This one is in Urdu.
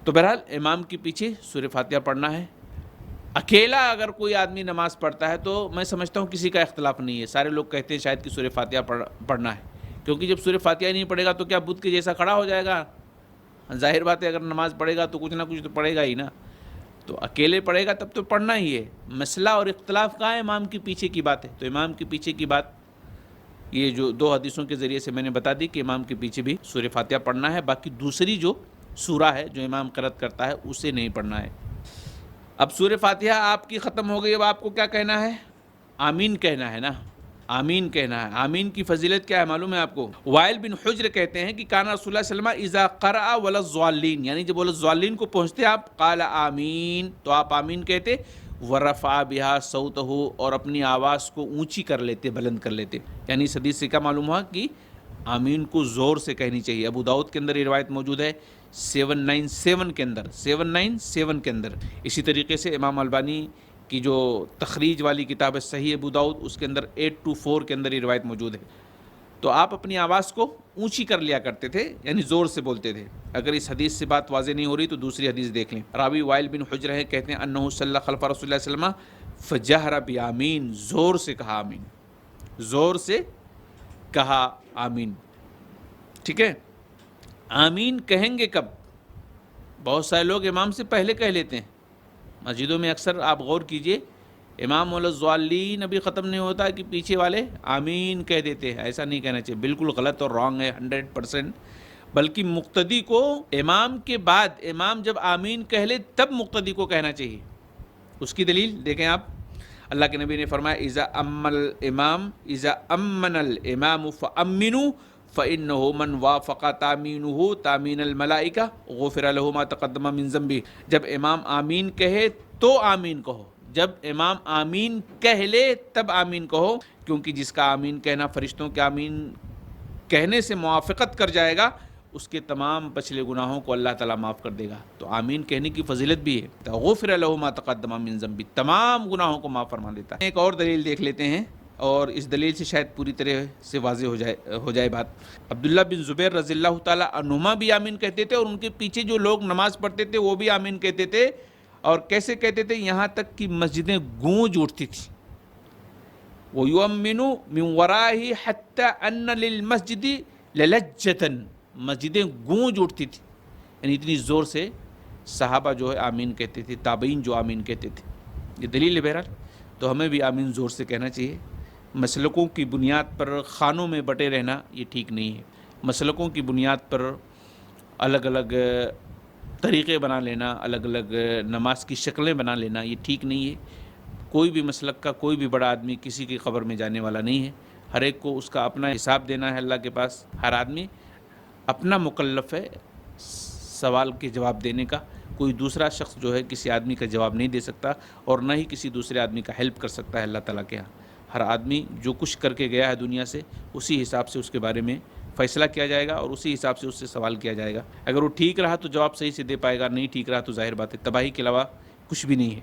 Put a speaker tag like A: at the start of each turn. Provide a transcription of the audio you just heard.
A: تو بہرحال امام کے پیچھے سورہ فاتحہ پڑھنا ہے۔ اکیلا اگر کوئی آدمی نماز پڑھتا ہے تو میں سمجھتا ہوں کسی کا اختلاف نہیں ہے، سارے لوگ کہتے ہیں شاید کہ سورہ فاتحہ پڑھنا ہے، کیونکہ جب سورہ فاتحہ نہیں پڑھے گا تو کیا بت کے جیسا کھڑا ہو جائے گا؟ ظاہر بات ہے اگر نماز پڑھے گا تو کچھ نہ کچھ تو پڑھے گا ہی نا، تو اکیلے پڑھے گا تب تو پڑھنا ہی ہے۔ مسئلہ اور اختلاف کہاں ہے؟ امام کے پیچھے کی بات ہے۔ تو امام کے پیچھے کی بات یہ جو دو حدیثوں کے ذریعے سے میں نے بتا دی کہ امام کے پیچھے بھی سورہ فاتحہ پڑھنا ہے، باقی دوسری جو سورہ ہے جو امام قرأت کرتا ہے اسے نہیں پڑھنا ہے۔ اب سورہ فاتحہ آپ کی ختم ہو گئی، اب آپ کو کیا کہنا ہے؟ آمین کہنا ہے نا، آمین کہنا ہے۔ آمین کی فضیلت کیا ہے معلوم ہے آپ کو؟ وائل بن حجر کہتے ہیں کہ کان رسول اللہ صلی اللہ علیہ وسلم اذا قرأ ولا الضالین، یعنی جب ولا الضالین کو پہنچتے آپ قال آمین تو آپ آمین کہتے، ورفع بها صوتہ، اور اپنی آواز کو اونچی کر لیتے، بلند کر لیتے۔ یعنی اس حدیث سے کیا معلوم ہوا کہ آمین کو زور سے کہنی چاہیے۔ ابو داؤد کے اندر یہ روایت موجود ہے 797 کے اندر، 797 کے اندر۔ اسی طریقے سے امام البانی کی جو تخریج والی کتاب ہے صحیح ابو داؤد، اس کے اندر 824 کے اندر یہ روایت موجود ہے۔ تو آپ اپنی آواز کو اونچی کر لیا کرتے تھے، یعنی زور سے بولتے تھے۔ اگر اس حدیث سے بات واضح نہیں ہو رہی تو دوسری حدیث دیکھ لیں۔ راوی وائل بن حجر ہے، کہتے ہیں انہ صلی خلف رسول اللہ صلی اللہ علیہ وسلم فجہر بآمین، زور سے کہا آمین، زور سے کہا آمین۔ ٹھیک ہے، آمین کہیں گے کب؟ بہت سارے لوگ امام سے پہلے کہہ لیتے ہیں مسجدوں میں، اکثر آپ غور کیجئے امام الضالین ابھی ختم نہیں ہوتا کہ پیچھے والے آمین کہہ دیتے ہیں۔ ایسا نہیں کہنا چاہیے، بالکل غلط اور رانگ ہے 100%۔ بلکہ مقتدی کو امام کے بعد، امام جب آمین کہہ لے تب مقتدی کو کہنا چاہیے۔ اس کی دلیل دیکھیں آپ، اللہ کے نبی نے فرمایا اذا امن الامام فامنوا فانه من وافق تامینه تامین الملائکہ غفر له ما تقدم من ذنبہ۔ جب امام آمین کہے تو آمین کہو، جب امام آمین کہہ لے تب آمین کہو، کیونکہ جس کا آمین کہنا فرشتوں کے آمین کہنے سے موافقت کر جائے گا اس کے تمام پچھلے گناہوں کو اللہ تعالیٰ معاف کر دے گا۔ تو آمین کہنے کی فضیلت بھی ہے، غفر له ما تقدم من ذنبہ، تمام گناہوں کو معاف فرما دیتا ہے۔ ایک اور دلیل دیکھ لیتے ہیں، اور اس دلیل سے شاید پوری طرح سے واضح ہو جائے بات۔ عبداللہ بن زبیر رضی اللہ تعالیٰ عنہما بھی آمین کہتے تھے، اور ان کے پیچھے جو لوگ نماز پڑھتے تھے وہ بھی آمین کہتے تھے، اور کیسے کہتے تھے؟ یہاں تک کہ مسجدیں گونج اٹھتی تھیں۔ وَيُؤْمِنُ مِنْ وَرَائِهِ حَتَّى أَنَّ لِلْمَسْجِدِ لَلَجَّةً، مسجدیں گونج اٹھتی تھیں، یعنی اتنی زور سے صحابہ جو ہے آمین کہتے تھے، تابعین جو آمین کہتے تھے۔ یہ دلیل ہے بہرحال، تو ہمیں بھی آمین زور سے کہنا چاہیے۔ مسلکوں کی بنیاد پر خانوں میں بٹے رہنا یہ ٹھیک نہیں ہے۔ مسلکوں کی بنیاد پر الگ الگ طریقے بنا لینا، الگ الگ نماز کی شکلیں بنا لینا یہ ٹھیک نہیں ہے۔ کوئی بھی مسلک کا کوئی بھی بڑا آدمی کسی کی قبر میں جانے والا نہیں ہے، ہر ایک کو اس کا اپنا حساب دینا ہے اللہ کے پاس۔ ہر آدمی اپنا مکلف ہے سوال کے جواب دینے کا، کوئی دوسرا شخص جو ہے کسی آدمی کا جواب نہیں دے سکتا، اور نہ ہی کسی دوسرے آدمی کا ہیلپ کر سکتا ہے اللہ تعالیٰ کے ہاں۔ ہر آدمی جو کچھ کر کے گیا ہے دنیا سے، اسی حساب سے اس کے بارے میں فیصلہ کیا جائے گا، اور اسی حساب سے اس سے سوال کیا جائے گا۔ اگر وہ ٹھیک رہا تو جواب صحیح سے دے پائے گا، نہیں ٹھیک رہا تو ظاہر بات ہے تباہی کے علاوہ کچھ بھی نہیں ہے۔